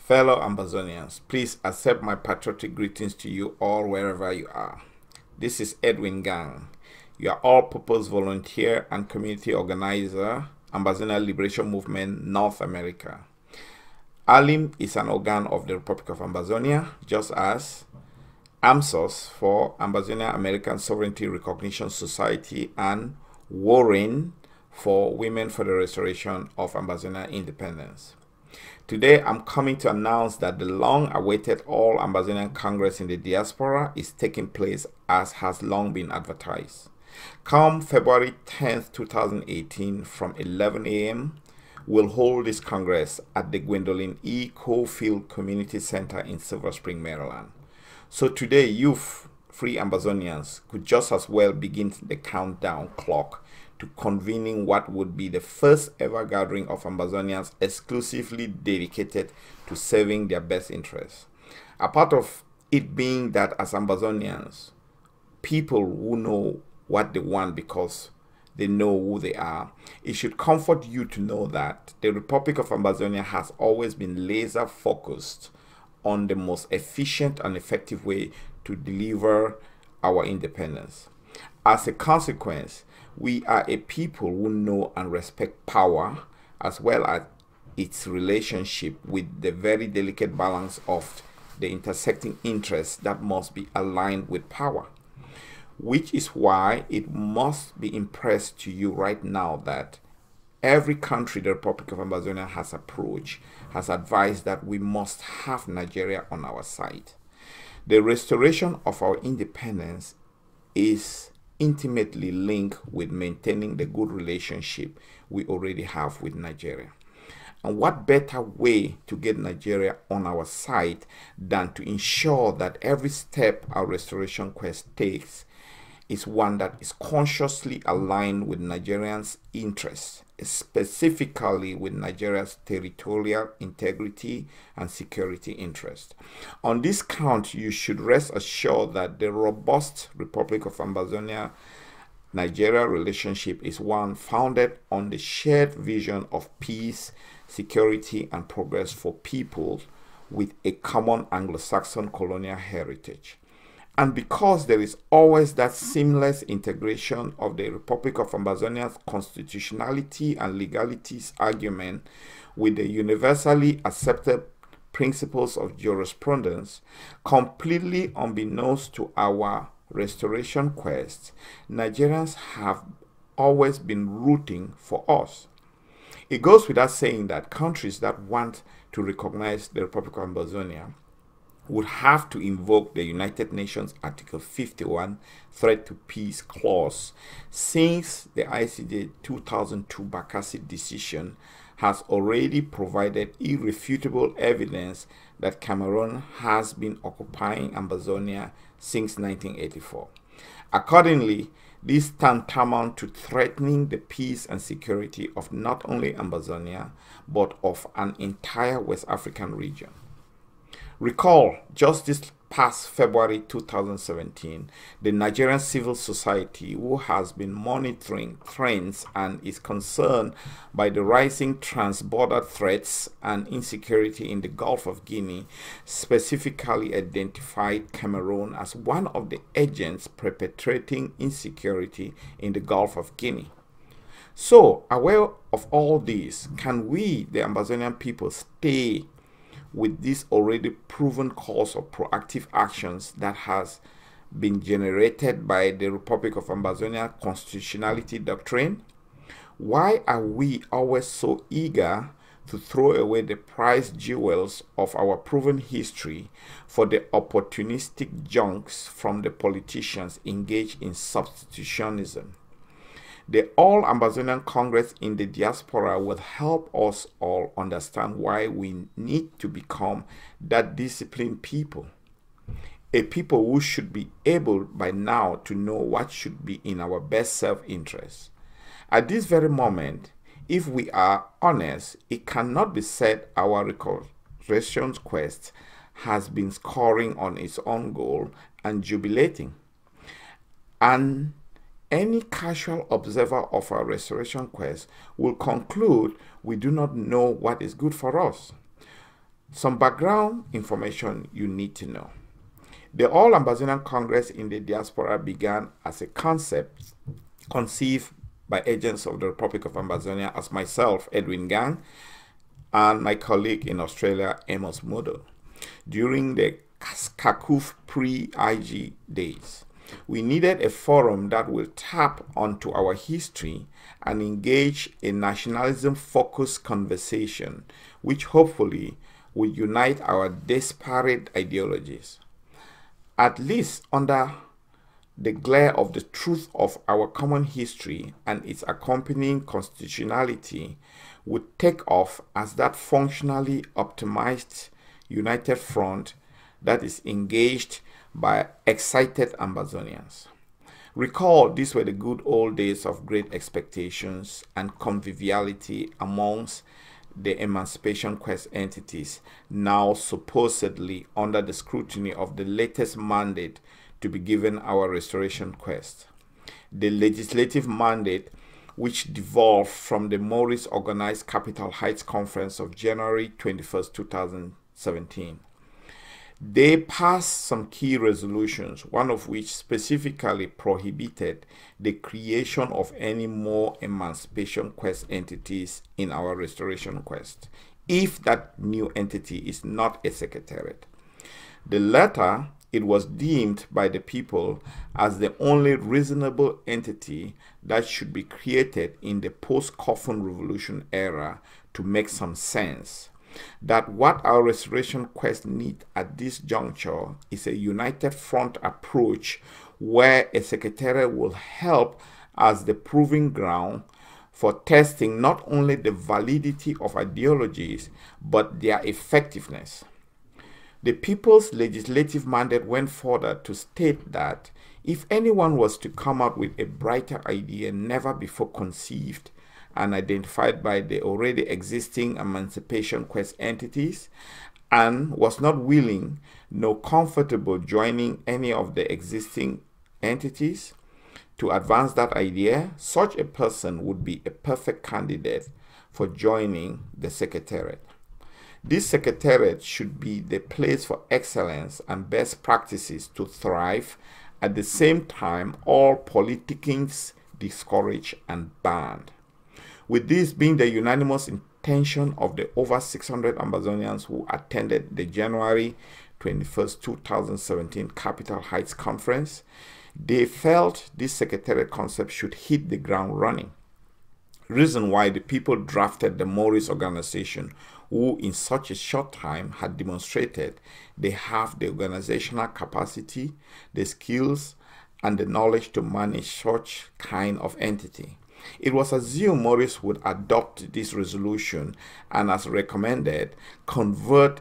Fellow Ambazonians, please accept my patriotic greetings to you all wherever you are. This is Edwin Gang, your all-purpose volunteer and community organizer, Ambazonia Liberation Movement, North America. ALIM is an organ of the Republic of Ambazonia, just as AMSOS for Ambazonia American Sovereignty Recognition Society and WARIN for Women for the Restoration of Ambazonia Independence. Today, I'm coming to announce that the long-awaited All-Ambazonian Congress in the Diaspora is taking place as has long been advertised. Come February 10th, 2018, from 11 a.m., we'll hold this Congress at the Gwendolyn E. Cofield Community Center in Silver Spring, Maryland. So today, you free Ambazonians could just as well begin the countdown clock to convening what would be the first ever gathering of Ambazonians exclusively dedicated to serving their best interests. A part of it being that as Ambazonians, people who know what they want because they know who they are, it should comfort you to know that the Republic of Ambazonia has always been laser focused on the most efficient and effective way to deliver our independence. As a consequence, we are a people who know and respect power as well as its relationship with the very delicate balance of the intersecting interests that must be aligned with power. Which is why it must be impressed to you right now that every country the Republic of Ambazonia has approached has advised that we must have Nigeria on our side. The restoration of our independence is intimately linked with maintaining the good relationship we already have with Nigeria. And what better way to get Nigeria on our side than to ensure that every step our restoration quest takes is one that is consciously aligned with Nigerians' interests, specifically with Nigeria's territorial integrity and security interests. On this count, you should rest assured that the robust Republic of Ambazonia-Nigeria relationship is one founded on the shared vision of peace, security, and progress for people with a common Anglo-Saxon colonial heritage. And because there is always that seamless integration of the Republic of Ambazonia's constitutionality and legalities argument with the universally accepted principles of jurisprudence, completely unbeknownst to our restoration quest, Nigerians have always been rooting for us. It goes without saying that countries that want to recognize the Republic of Ambazonia would have to invoke the United Nations Article 51 Threat to Peace Clause, since the ICJ 2002 Bakassi decision has already provided irrefutable evidence that Cameroon has been occupying Ambazonia since 1984. Accordingly, this tantamount to threatening the peace and security of not only Ambazonia, but of an entire West African region. Recall, just this past February 2017, the Nigerian civil society, who has been monitoring trends and is concerned by the rising trans-border threats and insecurity in the Gulf of Guinea, specifically identified Cameroon as one of the agents perpetrating insecurity in the Gulf of Guinea. So, aware of all this, can we, the Ambazonian people, stay with this already proven course of proactive actions that has been generated by the Republic of Ambazonia constitutionality doctrine? Why are we always so eager to throw away the prized jewels of our proven history for the opportunistic junks from the politicians engaged in substitutionism? The All-Ambazonian Congress in the Diaspora will help us all understand why we need to become that disciplined people. A people who should be able by now to know what should be in our best self-interest. At this very moment, if we are honest, it cannot be said our restoration quest has been scoring on its own goal and jubilating. And any casual observer of our restoration quest will conclude we do not know what is good for us. Some background information you need to know. The All-Ambazonian Congress in the Diaspora began as a concept conceived by agents of the Republic of Ambazonia as myself, Edwin Gang, and my colleague in Australia, Amos Modo, during the Kakuf pre-IG days. We needed a forum that will tap onto our history and engage a nationalism-focused conversation, which hopefully will unite our disparate ideologies. At least under the glare of the truth of our common history and its accompanying constitutionality would take off as that functionally optimized united front that is engaged by excited Ambazonians. Recall, these were the good old days of great expectations and conviviality amongst the Emancipation Quest entities, now supposedly under the scrutiny of the latest mandate to be given our Restoration Quest. The legislative mandate, which devolved from the Maurice organized Capital Heights Conference of January 21st, 2017. They passed some key resolutions, one of which specifically prohibited the creation of any more Emancipation Quest entities in our Restoration Quest, if that new entity is not a secretariat. The latter, it was deemed by the people as the only reasonable entity that should be created in the post-Coffin Revolution era to make some sense. That what our Restoration Quest needs at this juncture is a united front approach where a secretariat will help as the proving ground for testing not only the validity of ideologies but their effectiveness. The people's legislative mandate went further to state that if anyone was to come up with a brighter idea never before conceived and identified by the already existing Emancipation Quest entities and was not willing nor comfortable joining any of the existing entities to advance that idea, such a person would be a perfect candidate for joining the Secretariat. This Secretariat should be the place for excellence and best practices to thrive. At the same time, all politicking discouraged and banned. With this being the unanimous intention of the over 600 Ambazonians who attended the January 21st, 2017 Capital Heights Conference, they felt this secretariat concept should hit the ground running. Reason why the people drafted the Maurice organization, who in such a short time had demonstrated they have the organizational capacity, the skills, and the knowledge to manage such kind of entity. It was assumed Maurice would adopt this resolution and, as recommended, convert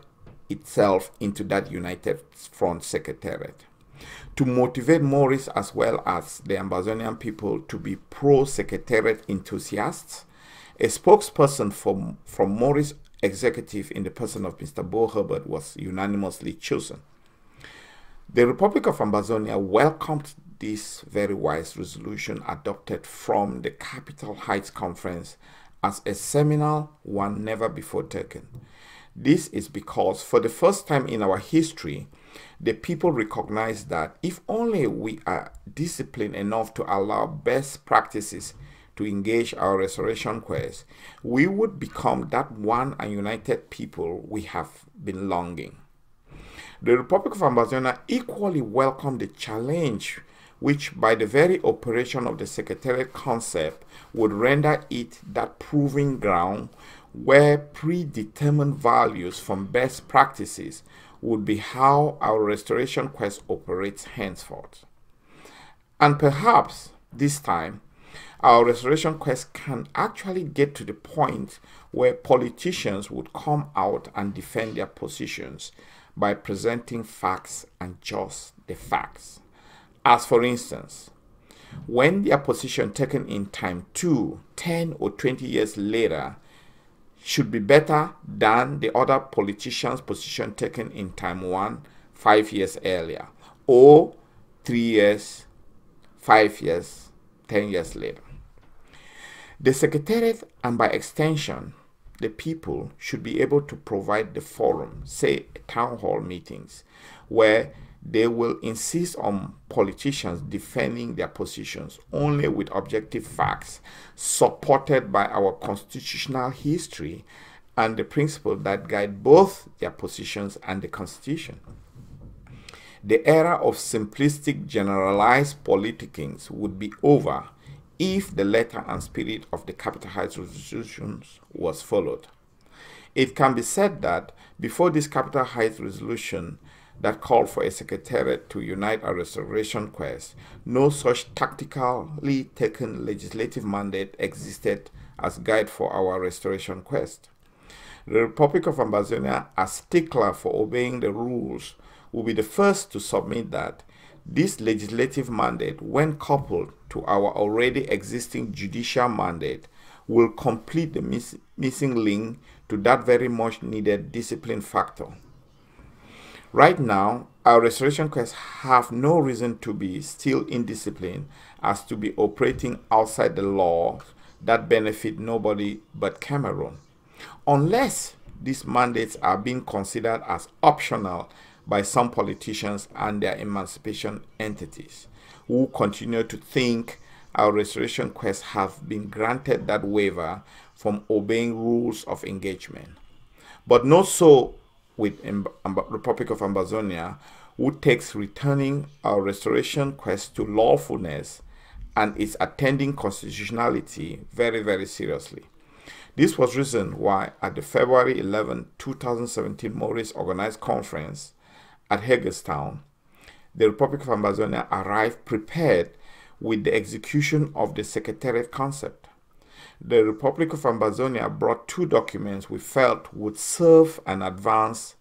itself into that United Front Secretariat. To motivate Maurice as well as the Ambazonian people to be pro-Secretariat enthusiasts, a spokesperson from Maurice executive in the person of Mr. Bo Herbert was unanimously chosen. The Republic of Ambazonia welcomed this very wise resolution adopted from the Capital Heights Conference as a seminal one never before taken. This is because for the first time in our history, the people recognize that if only we are disciplined enough to allow best practices to engage our restoration quest, we would become that one and united people we have been longing. The Republic of Ambazonia equally welcomed the challenge which by the very operation of the Secretariat concept would render it that proving ground where predetermined values from best practices would be how our restoration quest operates henceforth. And perhaps this time, our restoration quest can actually get to the point where politicians would come out and defend their positions by presenting facts and just the facts. As for instance, when their position taken in time 2, 10 or 20 years later should be better than the other politician's position taken in time 1, 5 years earlier, or 3 years, 5 years, 10 years later. The Secretariat, and by extension, the people should be able to provide the forum, say town hall meetings, where they will insist on politicians defending their positions only with objective facts supported by our constitutional history and the principles that guide both their positions and the Constitution. The era of simplistic generalized politicking would be over if the letter and spirit of the Capital Heights resolutions was followed. It can be said that before this Capital Heights resolution that called for a secretariat to unite our restoration quest, no such tactically taken legislative mandate existed as guide for our restoration quest. The Republic of Ambazonia, as stickler for obeying the rules, will be the first to submit that this legislative mandate, when coupled to our already existing judicial mandate, will complete the missing link to that very much needed discipline factor. Right now, our restoration quests have no reason to be still indisciplined as to be operating outside the law that benefit nobody but Cameroon, unless these mandates are being considered as optional by some politicians and their emancipation entities, who continue to think our restoration quests have been granted that waiver from obeying rules of engagement. But not so with Republic of Ambazonia, who takes returning our restoration quest to lawfulness and its attending constitutionality very, very seriously. This was reason why at the February 11, 2017 Maurice organized conference at Hagerstown, the Republic of Ambazonia arrived prepared with the execution of the secretariat concept. The Republic of Ambazonia brought two documents we felt would serve and advance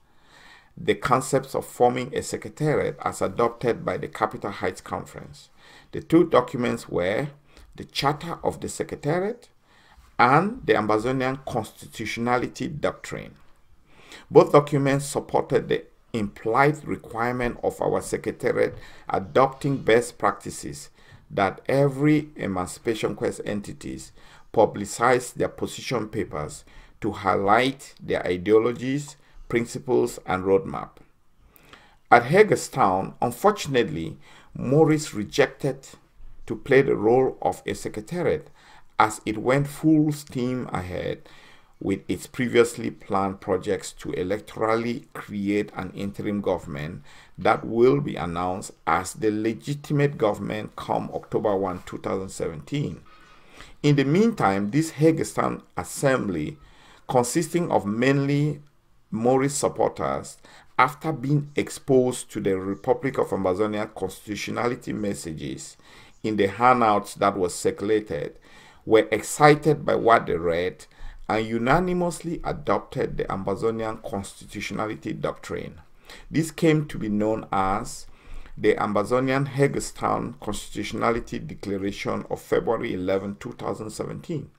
the concepts of forming a secretariat as adopted by the Capital Heights Conference. The two documents were the Charter of the Secretariat and the Ambazonian constitutionality doctrine. Both documents supported the implied requirement of our secretariat adopting best practices that every Emancipation Quest entities publicize their position papers to highlight their ideologies, principles, and roadmap. At Hagerstown, unfortunately, Maurice rejected to play the role of a secretariat as it went full steam ahead with its previously planned projects to electorally create an interim government that will be announced as the legitimate government come October 1, 2017. In the meantime, this Hagerstown assembly, consisting of mainly Maurice supporters, after being exposed to the Republic of Ambazonia constitutionality messages in the handouts that was circulated, were excited by what they read and unanimously adopted the Ambazonian constitutionality doctrine. This came to be known as the Ambazonian Hagerstown Constitutionality Declaration of February 11, 2017.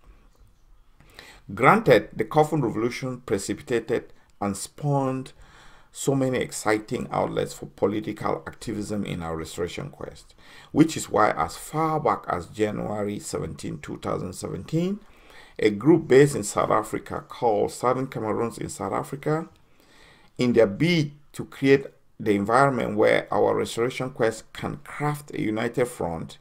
Granted, the Coffin Revolution precipitated and spawned so many exciting outlets for political activism in our restoration quest, which is why as far back as January 17, 2017, a group based in South Africa called Southern Cameroons in South Africa, in their bid to create the environment where our restoration quest can craft a united front,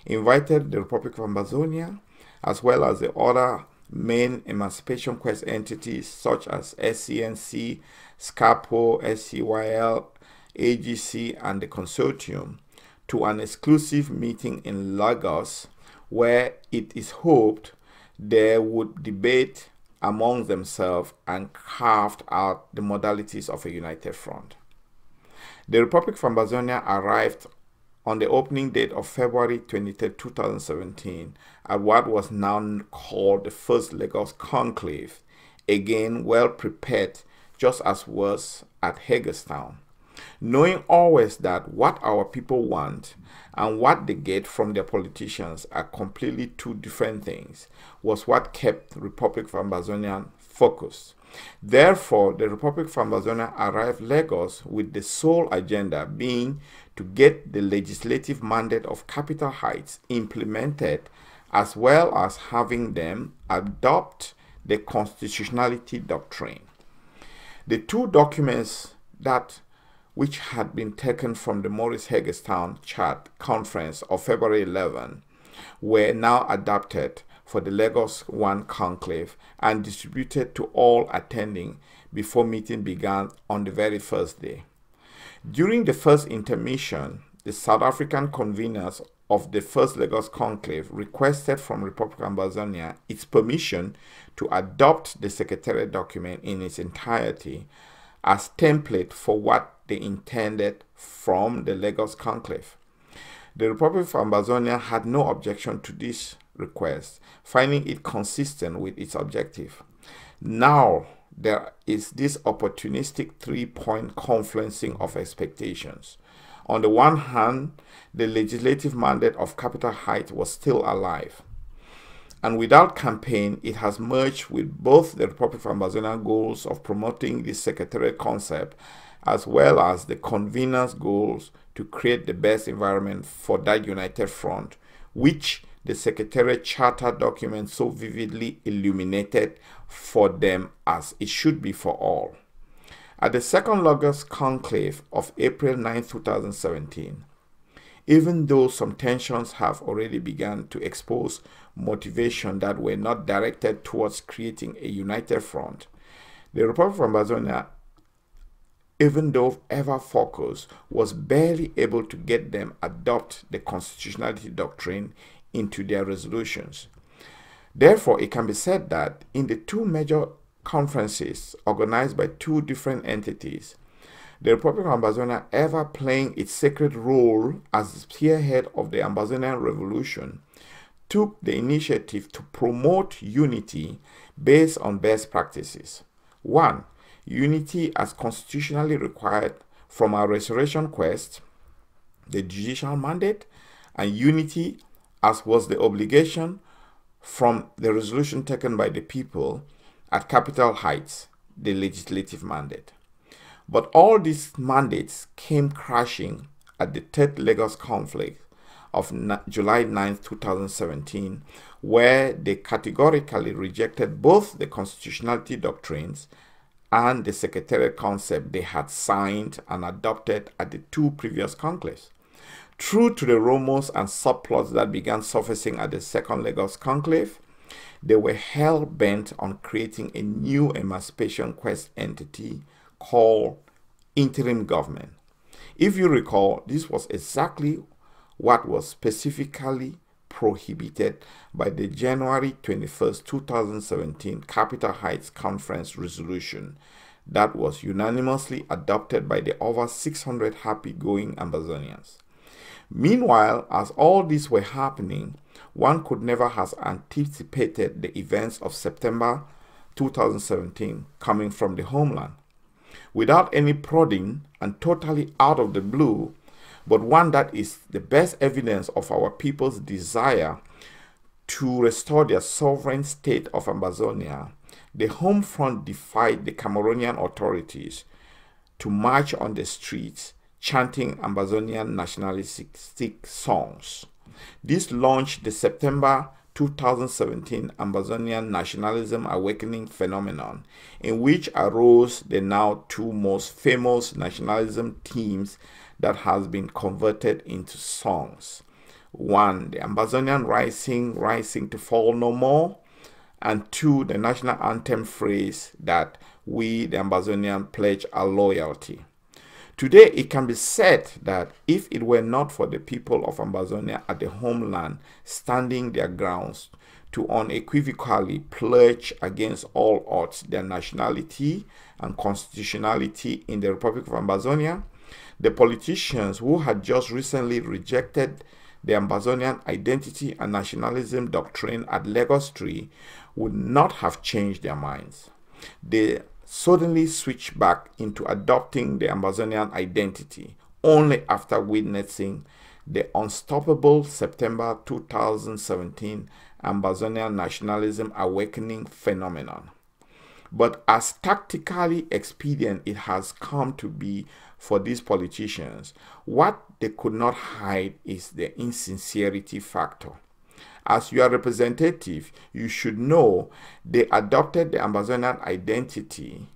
invited the Republic of Ambazonia, as well as the other main Emancipation Quest entities such as SCNC, SCAPO, SCYL, AGC, and the Consortium, to an exclusive meeting in Lagos where it is hoped they would debate among themselves and carved out the modalities of a united front. The Republic of Ambazonia arrived on the opening date of February 23, 2017 at what was now called the First Lagos Conclave, again well prepared just as was at Hagerstown, knowing always that what our people want and what they get from their politicians are completely two different things, was what kept the Republic of Ambazonia focused. Therefore, the Republic of Ambazonia arrived Lagos with the sole agenda being to get the legislative mandate of Capital Heights implemented, as well as having them adopt the constitutionality doctrine. The two documents which had been taken from the Maurice Hagerstown Chart Conference of February 11 were now adapted for the Lagos I conclave and distributed to all attending before meeting began on the very first day. During the first intermission, the South African conveners of the first Lagos conclave requested from Republic of Ambazonia its permission to adopt the Secretariat document in its entirety as template for what they intended from the Lagos conclave. The Republic of Ambazonia had no objection to this request, finding it consistent with its objective. Now there is this opportunistic three-point confluencing of expectations. On the one hand, the legislative mandate of Capital Heights was still alive, and without campaign, it has merged with both the Republic of Ambazonia goals of promoting the Secretariat concept as well as the conveners' goals to create the best environment for that united front, which the Secretariat Charter document so vividly illuminated for them as it should be for all. At the second Lagos conclave of April 9, 2017, even though some tensions have already begun to expose motivation that were not directed towards creating a united front, the Republic of Ambazonia, even though ever focused, was barely able to get them adopt the constitutionality doctrine into their resolutions. Therefore, it can be said that in the two major conferences organized by two different entities, the Republic of Ambazonia, ever playing its sacred role as the spearhead of the Ambazonian Revolution, took the initiative to promote unity based on best practices. 1. Unity as constitutionally required from our restoration quest, the judicial mandate, and unity as was the obligation from the resolution taken by the people at Capital Heights, the legislative mandate. But all these mandates came crashing at the third Lagos conflict of July 9, 2017, where they categorically rejected both the constitutionality doctrines and the Secretariat concept they had signed and adopted at the two previous conclaves. True to the rumors and subplots that began surfacing at the second Lagos conclave, they were hell-bent on creating a new emancipation quest entity called interim government. If you recall, this was exactly what was specifically prohibited by the January 21st, 2017 Capital Heights Conference resolution that was unanimously adopted by the over 600 happy-going Ambazonians. Meanwhile, as all this were happening, one could never have anticipated the events of September 2017 coming from the homeland. Without any prodding and totally out of the blue, but one that is the best evidence of our people's desire to restore their sovereign state of Ambazonia, the home front defied the Cameroonian authorities to march on the streets chanting Ambazonian nationalistic songs. This launched the September 2017 Ambazonian nationalism awakening phenomenon, in which arose the now two most famous nationalism themes that has been converted into songs. 1. The Ambazonian rising to fall no more, and 2. The national anthem phrase that we, the Ambazonian, pledge our loyalty. Today, it can be said that if it were not for the people of Ambazonia at the homeland standing their grounds to unequivocally pledge against all odds their nationality and constitutionality in the Republic of Ambazonia, the politicians who had just recently rejected the Ambazonian identity and nationalism doctrine at Lagos III would not have changed their minds. They suddenly switched back into adopting the Ambazonian identity only after witnessing the unstoppable September 2017 Ambazonian nationalism awakening phenomenon. But as tactically expedient it has come to be for these politicians, what they could not hide is the insincerity factor. as your representative, you should know they adopted the Ambazonian identity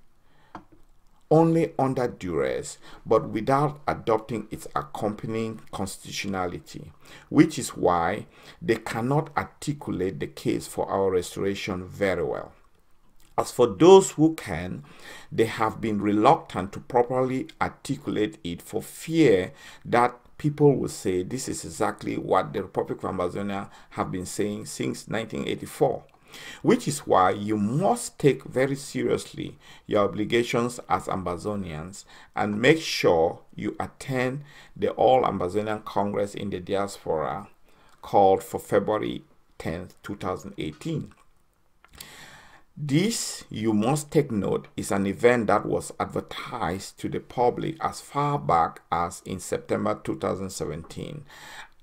only under duress, but without adopting its accompanying constitutionality, which is why they cannot articulate the case for our restoration very well. As for those who can, they have been reluctant to properly articulate it for fear that people will say this is exactly what the Republic of Ambazonia have been saying since 1984. Which is why you must take very seriously your obligations as Ambazonians and make sure you attend the All-Ambazonian Congress in the Diaspora called for February 10th, 2018. This, you must take note, is an event that was advertised to the public as far back as in September 2017,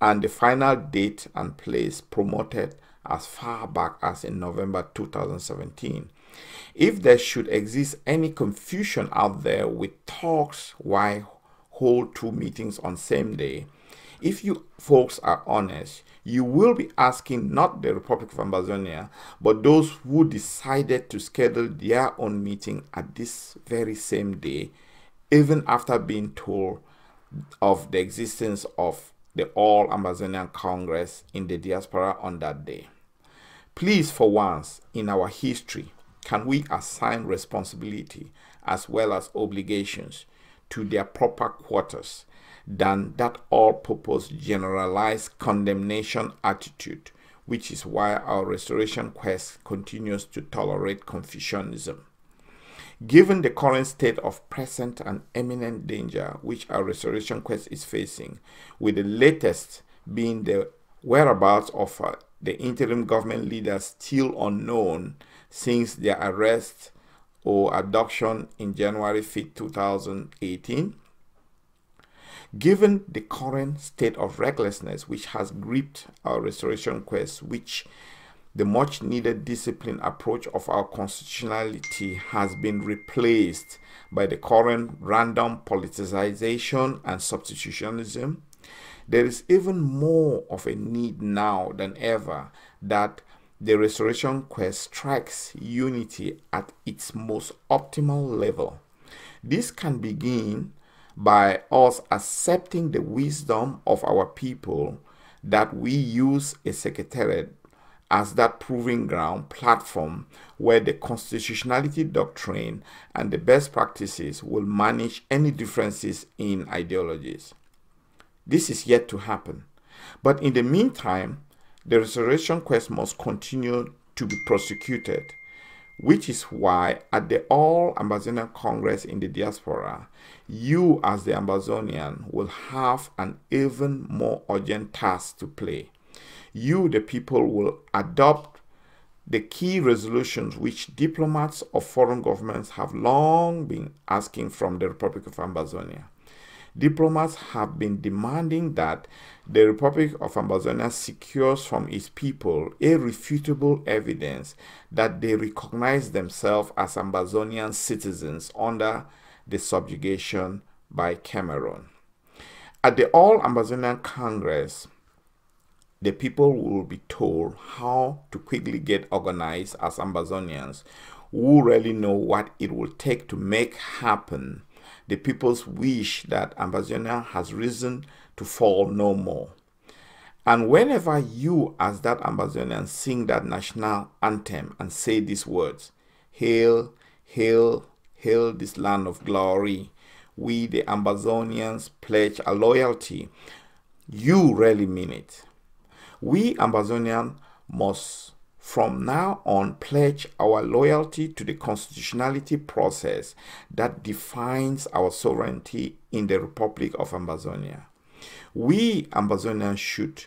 and the final date and place promoted as far back as in November 2017. If there should exist any confusion out there with talks why hold two meetings on same day, if you folks are honest, you will be asking not the Republic of Ambazonia, but those who decided to schedule their own meeting at this very same day, even after being told of the existence of the All-Ambazonian Congress in the diaspora on that day. Please, for once in our history, can we assign responsibility as well as obligations to their proper quarters than that all-purpose generalized condemnation attitude, which is why our restoration quest continues to tolerate Confucianism. Given the current state of present and imminent danger which our restoration quest is facing, with the latest being the whereabouts of the interim government leaders still unknown since their arrest or abduction in January 5, 2018, given the current state of recklessness which has gripped our restoration quest, which the much needed disciplined approach of our constitutionality has been replaced by the current random politicization and substitutionalism, there is even more of a need now than ever that the restoration quest strikes unity at its most optimal level. This can begin by us accepting the wisdom of our people that we use a secretariat as that proving ground platform where the constitutionality doctrine and the best practices will manage any differences in ideologies. This is yet to happen. But in the meantime, the restoration quest must continue to be prosecuted, which is why at the All-Ambazonian Congress in the Diaspora, you as the Ambazonian will have an even more urgent task to play. You, the people, will adopt the key resolutions which diplomats of foreign governments have long been asking from the Republic of Ambazonia. Diplomats have been demanding that the Republic of Ambazonia secures from its people irrefutable evidence that they recognize themselves as Ambazonian citizens under the subjugation by Cameroon. At the All-Ambazonian Congress, the people will be told how to quickly get organized as Ambazonians who really know what it will take to make happen the people's wish that Ambazonia has risen to fall no more. And whenever you as that Ambazonian sing that national anthem and say these words, "Hail, hail, hail this land of glory, we the Ambazonians pledge our loyalty," you really mean it. We Ambazonians must from now on pledge our loyalty to the constitutionality process that defines our sovereignty in the Republic of Ambazonia. We Ambazonians should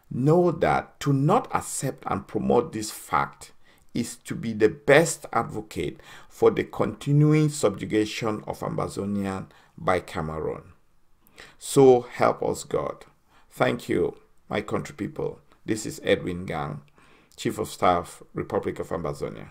know that to not accept and promote this fact is to be the best advocate for the continuing subjugation of Ambazonia by Cameroon. So help us God. Thank you, my country people. This is Edwin Gang, Chief of Staff, Republic of Ambazonia.